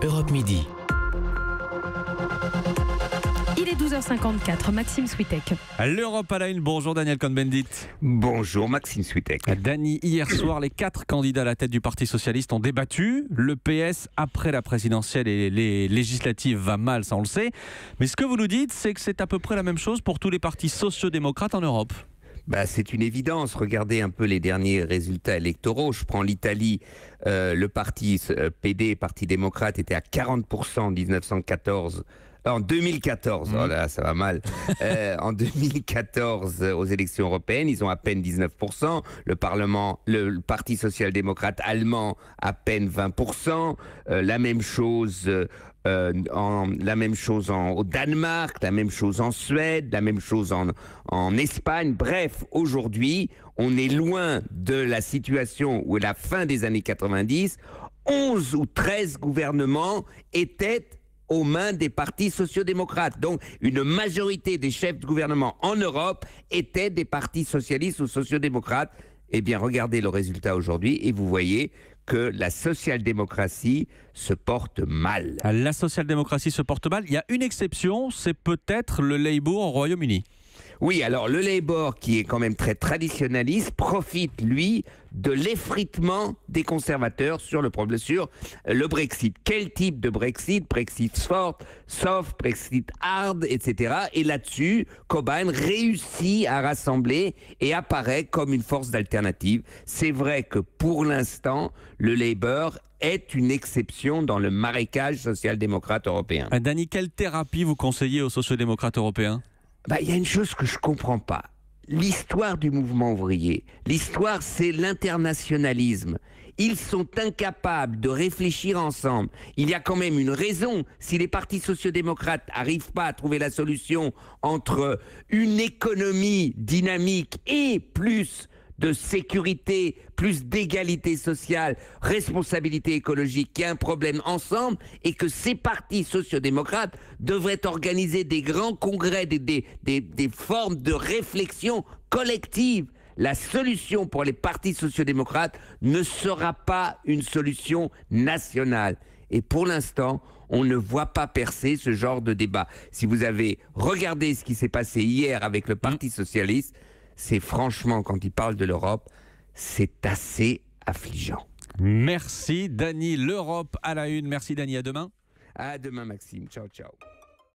Europe Midi. Il est 12h54, Maxime Switek. L'Europe à la une, bonjour Daniel Cohn-Bendit. Bonjour Maxime Switek. Dany, hier soir, les 4 candidats à la tête du Parti Socialiste ont débattu. Le PS, après la présidentielle et les législatives, va mal, ça on le sait. Mais ce que vous nous dites, c'est que c'est à peu près la même chose pour tous les partis sociaux-démocrates en Europe. C'est une évidence. Regardez un peu les derniers résultats électoraux. Je prends l'Italie. Le parti PD, Parti démocrate, était à 40% en 1914. En 2014, oh là, ça va mal. En 2014, aux élections européennes, ils ont à peine 19%. Le Parti social-démocrate allemand, à peine 20%. La même chose au Danemark, la même chose en Suède, la même chose en Espagne. Bref, aujourd'hui, on est loin de la situation où, à la fin des années 90, 11 ou 13 gouvernements étaient aux mains des partis sociaux-démocrates. Donc, une majorité des chefs de gouvernement en Europe étaient des partis socialistes ou sociaux-démocrates. Eh bien, regardez le résultat aujourd'hui et vous voyez que la social-démocratie se porte mal. La social-démocratie se porte mal. Il y a une exception, c'est peut-être le Labour au Royaume-Uni. Oui, alors le Labour, qui est quand même très traditionnaliste, profite, lui, de l'effritement des conservateurs sur le Brexit. Quel type de Brexit? Brexit soft, Brexit hard, etc. Et là-dessus, Corbyn réussit à rassembler et apparaît comme une force d'alternative. C'est vrai que pour l'instant, le Labour est une exception dans le marécage social-démocrate européen. Dany, quelle thérapie vous conseillez aux sociaux-démocrates européens? Il y a une chose que je comprends pas. L'histoire du mouvement ouvrier, l'histoire c'est l'internationalisme. Ils sont incapables de réfléchir ensemble. Il y a quand même une raison. Si les partis sociaux-démocrates n'arrivent pas à trouver la solution entre une économie dynamique et plus de sécurité, plus d'égalité sociale, responsabilité écologique, qu'il y a un problème ensemble et que ces partis sociaux-démocrates devraient organiser des grands congrès, des formes de réflexion collective. La solution pour les partis sociaux-démocrates ne sera pas une solution nationale. Et pour l'instant, on ne voit pas percer ce genre de débat. Si vous avez regardé ce qui s'est passé hier avec le Parti socialiste, c'est franchement, quand il parle de l'Europe, c'est assez affligeant. Merci Dany, l'Europe à la une. Merci Dany, à demain. À demain Maxime, ciao ciao.